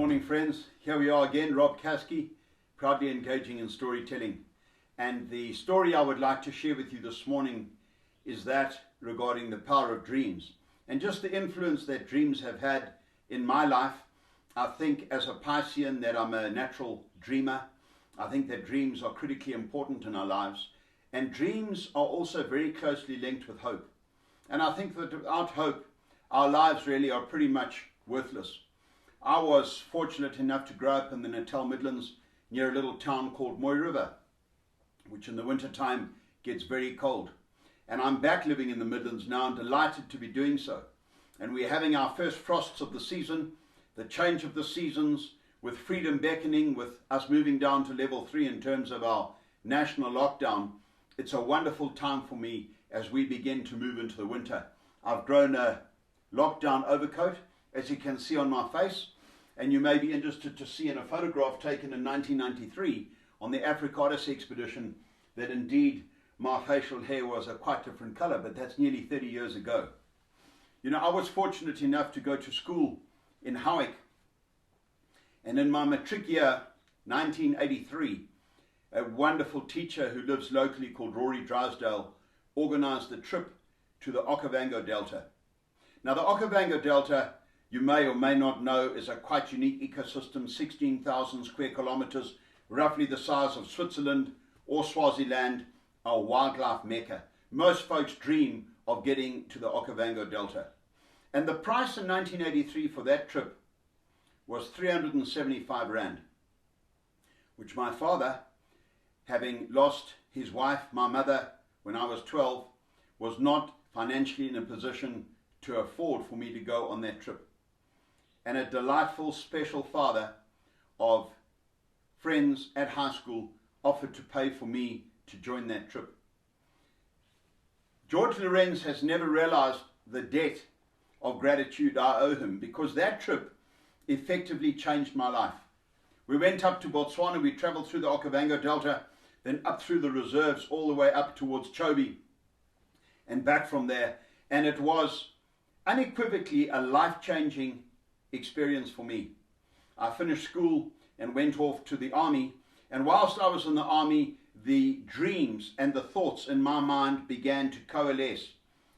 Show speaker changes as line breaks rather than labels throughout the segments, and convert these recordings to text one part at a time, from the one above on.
morning, friends. Here we are again, Rob Caskie, proudly engaging in storytelling. And the story I would like to share with you this morning is that regarding the power of dreams and just the influence that dreams have had in my life. I think as a Piscean that I'm a natural dreamer. I think that dreams are critically important in our lives. And dreams are also very closely linked with hope. And I think that without hope, our lives really are pretty much worthless. I was fortunate enough to grow up in the Natal Midlands near a little town called Moy River, which in the winter time gets very cold. And I'm back living in the Midlands now and delighted to be doing so. And we're having our first frosts of the season, the change of the seasons, with freedom beckoning, with us moving down to level 3 in terms of our national lockdown. It's a wonderful time for me as we begin to move into the winter. I've grown a lockdown overcoat, as you can see on my face, and you may be interested to see in a photograph taken in 1993 on the Africatis expedition that indeed my facial hair was a quite different color, but that's nearly 30 years ago. You know, I was fortunate enough to go to school in Howick, and in my matric year, 1983, a wonderful teacher who lives locally called Rory Drysdale organized the trip to the Okavango Delta. Now, the Okavango Delta, you may or may not know, is a quite unique ecosystem, 16,000 square kilometers, roughly the size of Switzerland or Swaziland, a wildlife mecca. Most folks dream of getting to the Okavango Delta. And the price in 1983 for that trip was 375 Rand, which my father, having lost his wife, my mother, when I was 12, was not financially in a position to afford for me to go on that trip. And a delightful, special father of friends at high school offered to pay for me to join that trip. George Lorenz has never realized the debt of gratitude I owe him, because that trip effectively changed my life. We went up to Botswana, we traveled through the Okavango Delta, then up through the reserves all the way up towards Chobe and back from there. And it was unequivocally a life-changing experience for me. I finished school and went off to the army, and whilst I was in the army, the dreams and the thoughts in my mind began to coalesce,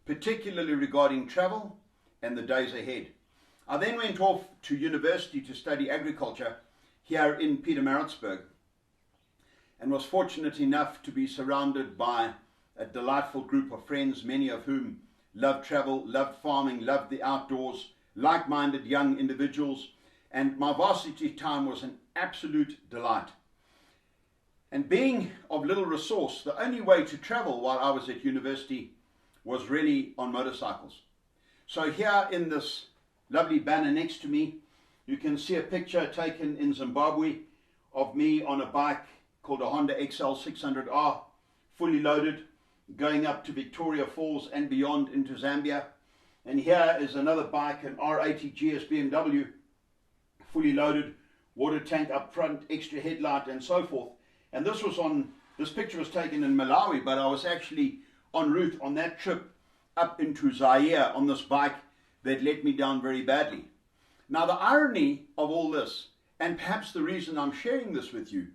particularly regarding travel and the days ahead. I then went off to university to study agriculture here in Pietermaritzburg, and was fortunate enough to be surrounded by a delightful group of friends, many of whom loved travel, loved farming, loved the outdoors, like-minded young individuals, and my varsity time was an absolute delight. And being of little resource, the only way to travel while I was at university was really on motorcycles. So here in this lovely banner next to me, you can see a picture taken in Zimbabwe of me on a bike called a Honda XL 600R, fully loaded, going up to Victoria Falls and beyond into Zambia. And here is another bike, an R80 GS BMW, fully loaded, water tank up front, extra headlight and so forth. And this picture was taken in Malawi, but I was actually en route on that trip up into Zaire on this bike that let me down very badly. Now, the irony of all this, and perhaps the reason I'm sharing this with you,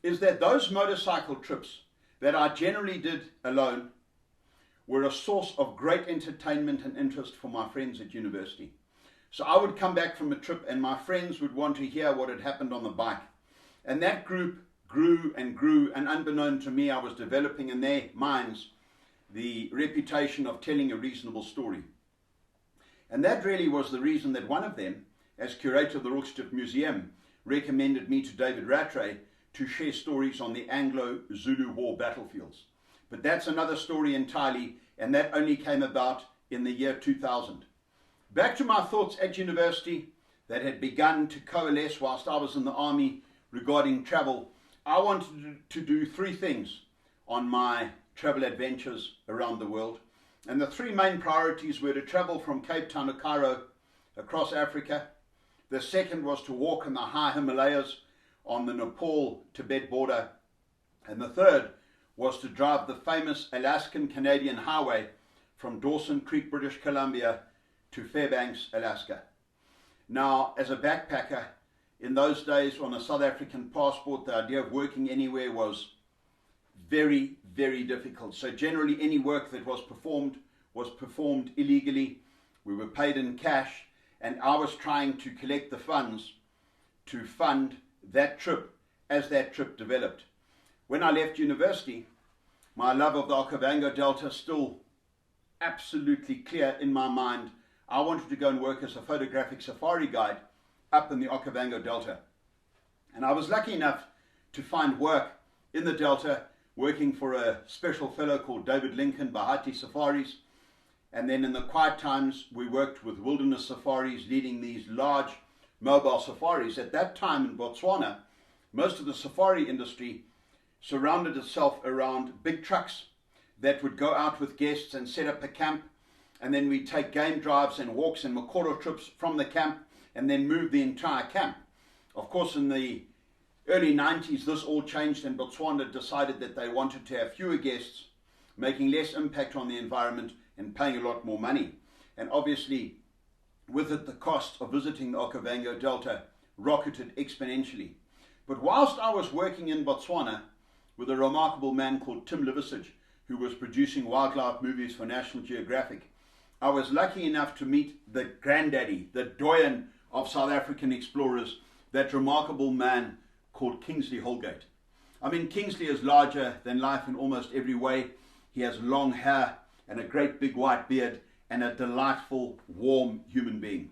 is that those motorcycle trips that I generally did alone were a source of great entertainment and interest for my friends at university. So I would come back from a trip and my friends would want to hear what had happened on the bike. And that group grew and grew, and unbeknown to me, I was developing in their minds the reputation of telling a reasonable story. And that really was the reason that one of them, as curator of the Rookstep Museum, recommended me to David Rattray to share stories on the Anglo-Zulu War battlefields. But that's another story entirely, and that only came about in the year 2000. Back to my thoughts at university that had begun to coalesce whilst I was in the army regarding travel. I wanted to do three things on my travel adventures around the world. And the three main priorities were to travel from Cape Town to Cairo across Africa. The second was to walk in the high Himalayas on the Nepal-Tibet border. And the third was to drive the famous Alaskan-Canadian highway from Dawson Creek, British Columbia to Fairbanks, Alaska. Now, as a backpacker, In those days, on a South African passport, the idea of working anywhere was very, very difficult. So generally any work that was performed illegally. We were paid in cash, and I was trying to collect the funds to fund that trip as that trip developed. When I left university, my love of the Okavango Delta still absolutely clear in my mind. I wanted to go and work as a photographic safari guide up in the Okavango Delta. And I was lucky enough to find work in the Delta, working for a special fellow called David Lincoln, Bahati Safaris. And then in the quiet times, we worked with wilderness safaris, leading these large mobile safaris. At that time in Botswana, most of the safari industry surrounded itself around big trucks that would go out with guests and set up a camp. And then we'd take game drives and walks and Makoro trips from the camp and then move the entire camp. Of course, in the early 90s, this all changed, and Botswana decided that they wanted to have fewer guests, making less impact on the environment and paying a lot more money. And obviously, with it, the cost of visiting the Okavango Delta rocketed exponentially. But whilst I was working in Botswana with a remarkable man called Tim Liversidge, who was producing wildlife movies for National Geographic, I was lucky enough to meet the granddaddy, the doyen of South African explorers, that remarkable man called Kingsley Holgate. I mean, Kingsley is larger than life in almost every way. He has long hair and a great big white beard and a delightful, warm human being.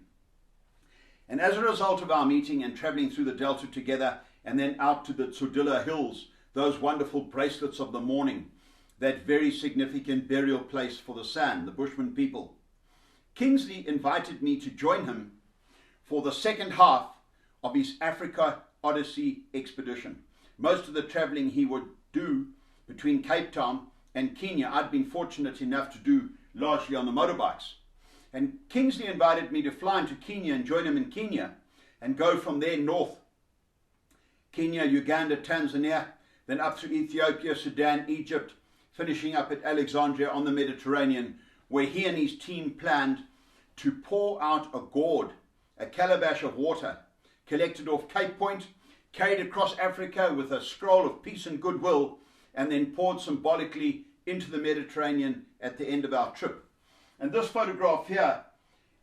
And as a result of our meeting and traveling through the Delta together and then out to the Tsodilla Hills, those wonderful bracelets of the morning, that very significant burial place for the San, the Bushman people, Kingsley invited me to join him for the second half of his Africa Odyssey expedition. Most of the traveling he would do between Cape Town and Kenya, I'd been fortunate enough to do largely on the motorbikes. And Kingsley invited me to fly into Kenya and join him in Kenya and go from there north. Kenya, Uganda, Tanzania, then up through Ethiopia, Sudan, Egypt, finishing up at Alexandria on the Mediterranean, where he and his team planned to pour out a gourd, a calabash of water, collected off Cape Point, carried across Africa with a scroll of peace and goodwill, and then poured symbolically into the Mediterranean at the end of our trip. And this photograph here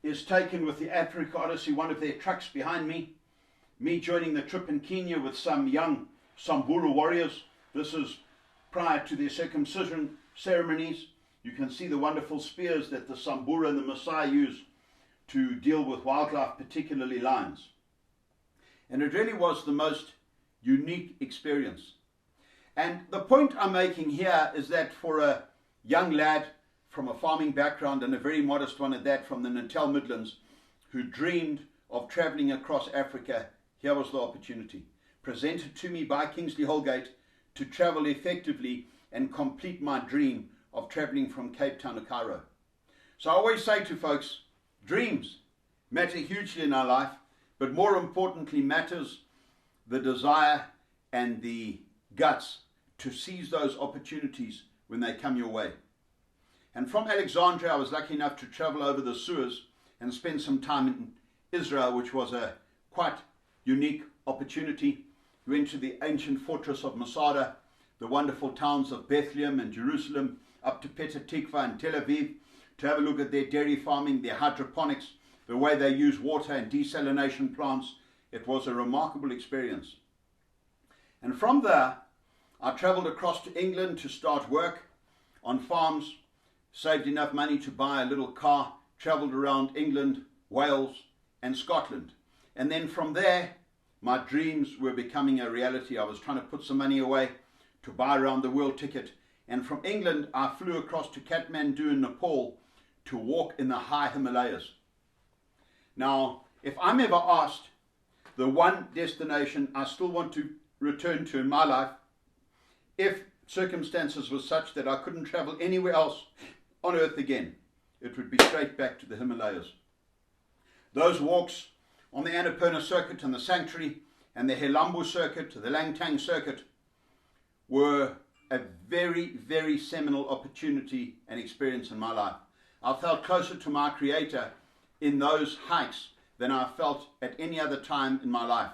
is taken with the Africa Odyssey, one of their trucks behind me joining the trip in Kenya with some young Samburu warriors. This is prior to their circumcision ceremonies. You can see the wonderful spears that the Samburu and the Maasai use to deal with wildlife, particularly lions. And it really was the most unique experience. And the point I'm making here is that for a young lad from a farming background, and a very modest one at that, from the Natal Midlands, who dreamed of traveling across Africa, here was the opportunity, presented to me by Kingsley Holgate, to travel effectively and complete my dream of traveling from Cape Town to Cairo. So I always say to folks, dreams matter hugely in our life, but more importantly matters the desire and the guts to seize those opportunities when they come your way. And from Alexandria, I was lucky enough to travel over the Suez and spend some time in Israel, which was a quite unique opportunity. We went to the ancient fortress of Masada, the wonderful towns of Bethlehem and Jerusalem, up to Petah Tikva and Tel Aviv, to have a look at their dairy farming, their hydroponics, the way they use water and desalination plants. It was a remarkable experience. And from there, I traveled across to England to start work on farms, saved enough money to buy a little car, traveled around England, Wales, and Scotland. And then from there, my dreams were becoming a reality. I was trying to put some money away to buy around the world ticket. And from England, I flew across to Kathmandu in Nepal to walk in the high Himalayas. Now, if I'm ever asked the one destination I still want to return to in my life, if circumstances were such that I couldn't travel anywhere else on earth again, it would be straight back to the Himalayas. Those walks on the Annapurna circuit and the Sanctuary and the Helambu circuit, the Langtang circuit, were a very, very seminal opportunity and experience in my life. I felt closer to my Creator in those hikes than I felt at any other time in my life.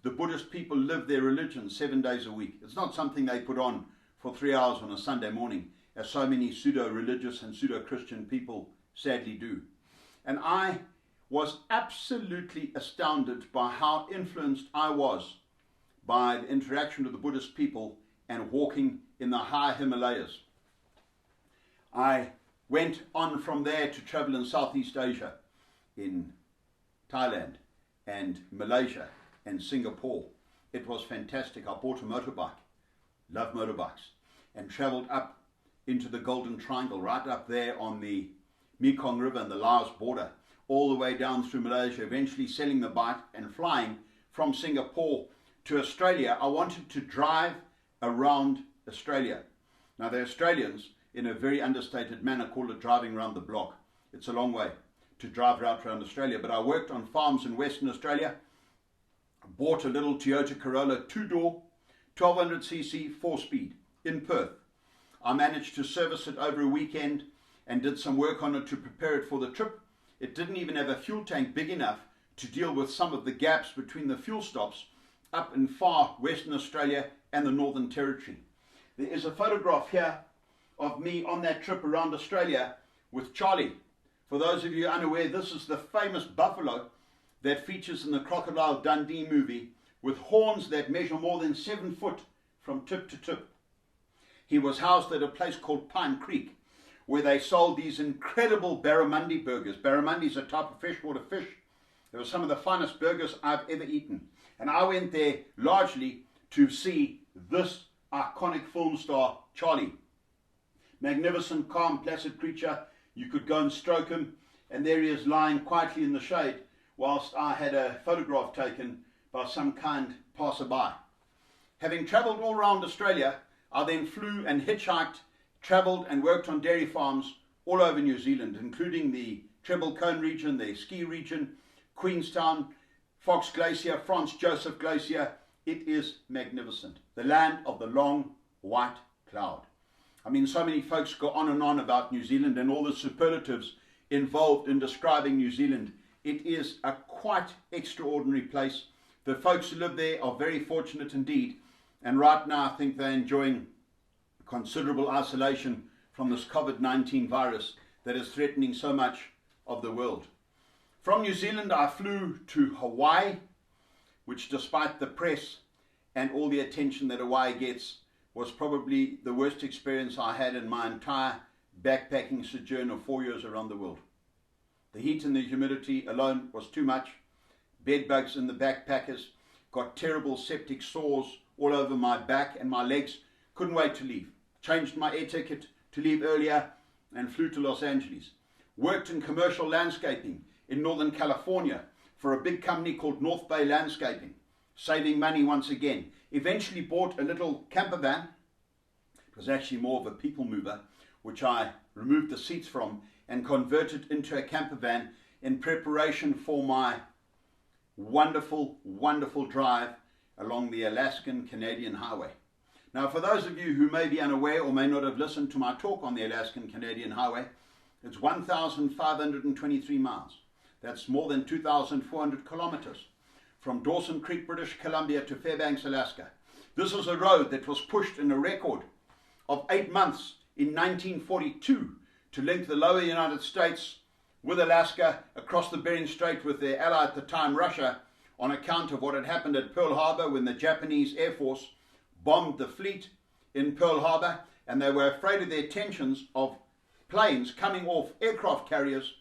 the Buddhist people live their religion 7 days a week. It's not something they put on for 3 hours on a Sunday morning, as so many pseudo-religious and pseudo-Christian people sadly do. And I was absolutely astounded by how influenced I was by the interaction with the Buddhist people and walking in the high Himalayas. I went on from there to travel in Southeast Asia, in Thailand and Malaysia and Singapore. It was fantastic. I bought a motorbike, love motorbikes, and travelled up into the Golden Triangle, right up there on the Mekong River and the Laos border, all the way down through Malaysia, eventually selling the bike and flying from Singapore to Australia. I wanted to drive around Australia. Now the Australians, in a very understated manner, call it driving around the block. It's a long way to drive right around Australia, but I worked on farms in Western Australia, bought a little Toyota Corolla 2-door, 1200cc 4-speed in Perth. I managed to service it over a weekend and did some work on it to prepare it for the trip. It didn't even have a fuel tank big enough to deal with some of the gaps between the fuel stops up in far Western Australia and the Northern Territory. There is a photograph here of me on that trip around Australia with Charlie. For those of you unaware, this is the famous buffalo that features in the Crocodile Dundee movie, with horns that measure more than 7 foot from tip to tip. He was housed at a place called Pine Creek, where they sold these incredible barramundi burgers. Barramundi is a type of freshwater fish. They were some of the finest burgers I've ever eaten. And I went there largely to see this iconic film star, Charlie. Magnificent, calm, placid creature. You could go and stroke him, and there he is lying quietly in the shade, whilst I had a photograph taken by some kind passerby. Having travelled all around Australia, I then flew and hitchhiked, travelled and worked on dairy farms all over New Zealand, including the Treble Cone region, the ski region, Queenstown, Fox Glacier, Franz Joseph Glacier. It is magnificent. The land of the long white cloud. I mean, so many folks go on and on about New Zealand and all the superlatives involved in describing New Zealand. It is a quite extraordinary place. The folks who live there are very fortunate indeed. And right now, I think they're enjoying considerable isolation from this COVID-19 virus that is threatening so much of the world. From New Zealand, I flew to Hawaii, which, despite the press and all the attention that Hawaii gets, was probably the worst experience I had in my entire backpacking sojourn of 4 years around the world. The heat and the humidity alone was too much. Bed bugs in the backpackers, got terrible septic sores all over my back and my legs. Couldn't wait to leave. Changed my air ticket to leave earlier and flew to Los Angeles. Worked in commercial landscaping in Northern California for a big company called North Bay Landscaping, saving money once again. Eventually bought a little camper van. It was actually more of a people mover, which I removed the seats from and converted into a camper van in preparation for my wonderful, wonderful drive along the Alaskan-Canadian highway. Now, for those of you who may be unaware or may not have listened to my talk on the Alaskan-Canadian highway, it's 1,523 miles. That's more than 2,400 kilometers from Dawson Creek, British Columbia to Fairbanks, Alaska. This is a road that was pushed in a record of 8 months in 1942 to link the lower United States with Alaska across the Bering Strait with their ally at the time, Russia, on account of what had happened at Pearl Harbor when the Japanese Air Force bombed the fleet in Pearl Harbor, and they were afraid of the attentions of planes coming off aircraft carriers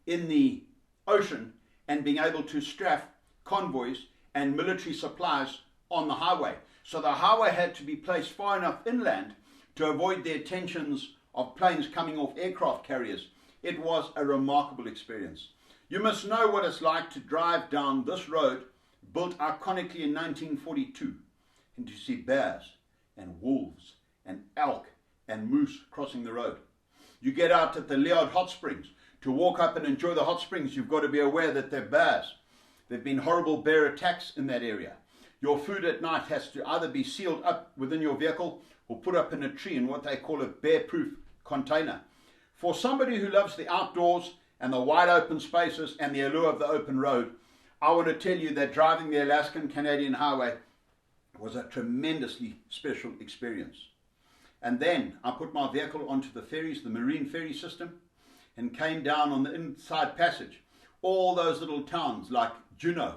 in the ocean and being able to strafe convoys and military supplies on the highway. So the highway had to be placed far enough inland to avoid the attentions of planes coming off aircraft carriers. It was a remarkable experience. You must know what it's like to drive down this road, built iconically in 1942, and to see bears and wolves and elk and moose crossing the road. You get out at the Liard Hot Springs. To walk up and enjoy the hot springs, you've got to be aware that they're bears. There have been horrible bear attacks in that area. Your food at night has to either be sealed up within your vehicle or put up in a tree in what they call a bear-proof container. For somebody who loves the outdoors and the wide open spaces and the allure of the open road, I want to tell you that driving the Alaskan-Canadian highway was a tremendously special experience. And then I put my vehicle onto the ferries, the marine ferry system, and came down on the inside passage. All those little towns like Juneau,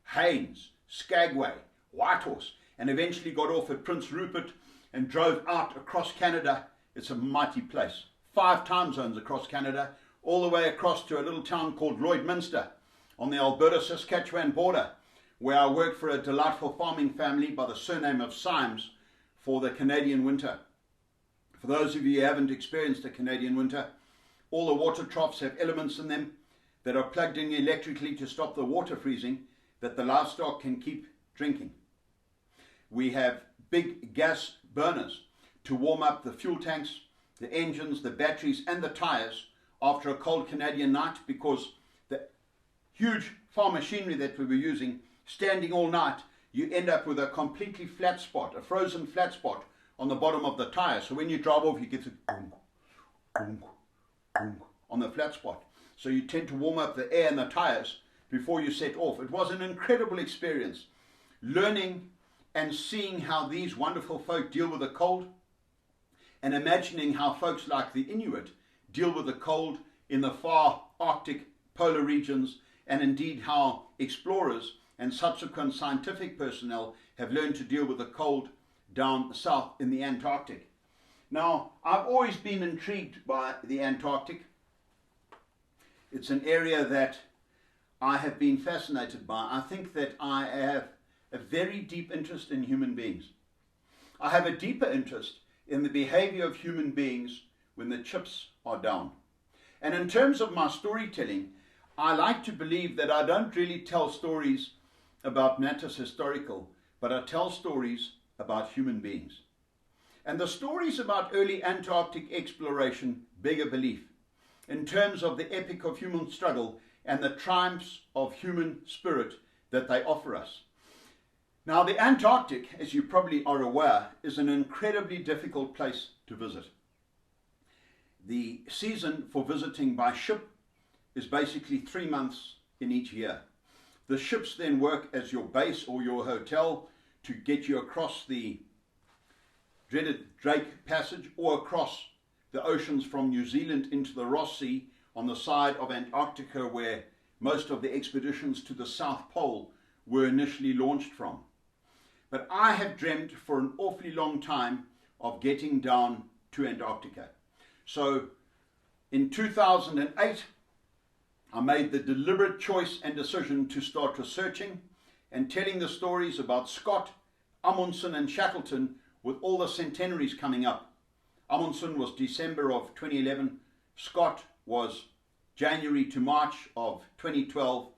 Haines, Skagway, Whitehorse, and eventually got off at Prince Rupert and drove out across Canada. It's a mighty place. 5 time zones across Canada, all the way across to a little town called Lloydminster on the Alberta-Saskatchewan border, where I worked for a delightful farming family by the surname of Symes for the Canadian winter. For those of you who haven't experienced a Canadian winter, all the water troughs have elements in them that are plugged in electrically to stop the water freezing that the livestock can keep drinking. We have big gas burners to warm up the fuel tanks, the engines, the batteries and the tires after a cold Canadian night, because the huge farm machinery that we were using, standing all night, you end up with a completely flat spot, a frozen flat spot on the bottom of the tire. So when you drive off, you get the boom, boom, boom on the flat spot. So you tend to warm up the air in the tires before you set off. It was an incredible experience, learning and seeing how these wonderful folk deal with the cold, and imagining how folks like the Inuit deal with the cold in the far Arctic polar regions, and indeed how explorers and subsequent scientific personnel have learned to deal with the cold down south in the Antarctic. Now, I've always been intrigued by the Antarctic. It's an area that I have been fascinated by. I think that I have a very deep interest in human beings. I have a deeper interest in the behavior of human beings when the chips are down. And in terms of my storytelling, I like to believe that I don't really tell stories about matters historical, but I tell stories about human beings. And the stories about early Antarctic exploration beg a belief in terms of the epic of human struggle and the triumphs of human spirit that they offer us. Now, the Antarctic, as you probably are aware, is an incredibly difficult place to visit. The season for visiting by ship is basically 3 months in each year. The ships then work as your base or your hotel to get you across the dreaded Drake Passage or across the oceans from New Zealand into the Ross Sea on the side of Antarctica, where most of the expeditions to the South Pole were initially launched from. But I have dreamt for an awfully long time of getting down to Antarctica. So in 2008, I made the deliberate choice and decision to start researching and telling the stories about Scott, Amundsen and Shackleton, with all the centenaries coming up. Amundsen was December of 2011, Scott was January to March of 2012,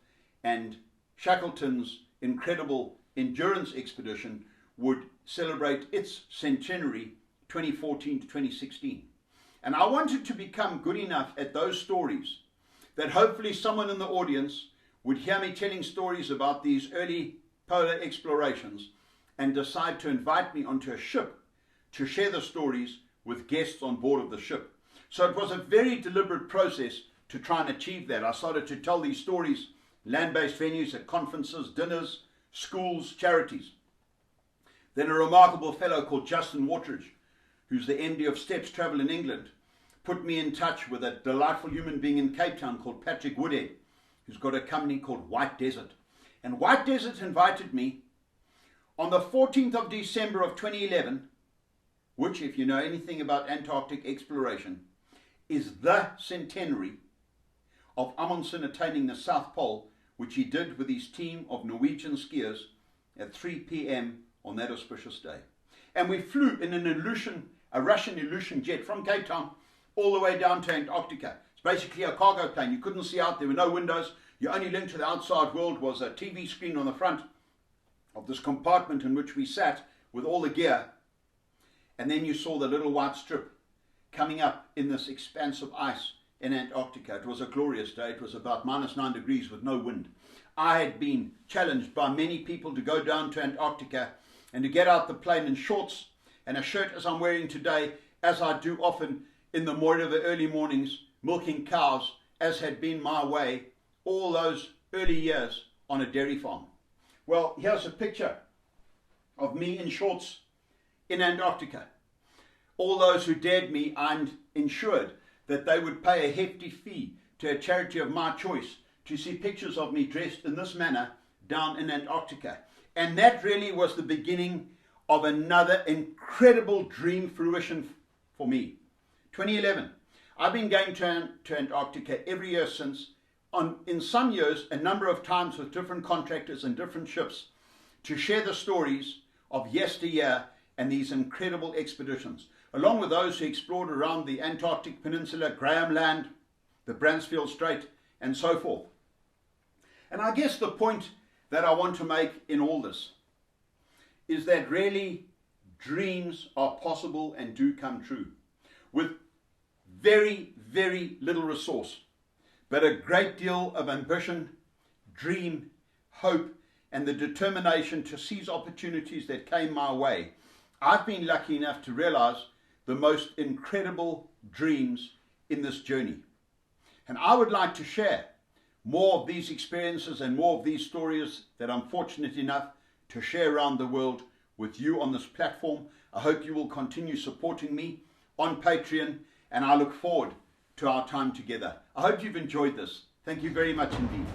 and Shackleton's incredible endurance expedition would celebrate its centenary 2014 to 2016. And I wanted to become good enough at those stories that hopefully someone in the audience would hear me telling stories about these early polar explorations and decide to invite me onto a ship to share the stories with guests on board of the ship. So it was a very deliberate process to try and achieve that. I started to tell these stories, land-based venues at conferences, dinners, schools, charities. Then a remarkable fellow called Justin Watridge, who's the MD of Steps Travel in England, put me in touch with a delightful human being in Cape Town called Patrick Woodhead, who's got a company called White Desert. And White Desert invited me on the 14th of December of 2011, which, if you know anything about Antarctic exploration, is the centenary of Amundsen attaining the South Pole, which he did with his team of Norwegian skiers at 3 p.m. on that auspicious day. And we flew in a Russian Ilyushin jet from Cape Town all the way down to Antarctica. It's basically a cargo plane. You couldn't see out, there were no windows. Your only link to the outside world was a TV screen on the front of this compartment in which we sat with all the gear. And then you saw the little white strip coming up in this expanse of ice in Antarctica. It was a glorious day. It was about -9 degrees with no wind. I had been challenged by many people to go down to Antarctica and to get out the plane in shorts and a shirt as I'm wearing today, as I do often in the morning of the early mornings, milking cows, as had been my way all those early years on a dairy farm. Well, here's a picture of me in shorts in Antarctica. All those who dared me, I'm ensured that they would pay a hefty fee to a charity of my choice to see pictures of me dressed in this manner down in Antarctica. And that really was the beginning of another incredible dream fruition for me. 2011. I've been going to Antarctica every year since, in some years a number of times with different contractors and different ships, to share the stories of yesteryear and these incredible expeditions, along with those who explored around the Antarctic Peninsula, Graham Land, the Bransfield Strait, and so forth. And I guess the point that I want to make in all this is that really dreams are possible and do come true with very, very little resource, but a great deal of ambition, dream, hope, and the determination to seize opportunities that came my way. I've been lucky enough to realize the most incredible dreams in this journey. And I would like to share more of these experiences and more of these stories that I'm fortunate enough to share around the world with you on this platform. I hope you will continue supporting me on Patreon, and I look forward to our time together. I hope you've enjoyed this. Thank you very much indeed.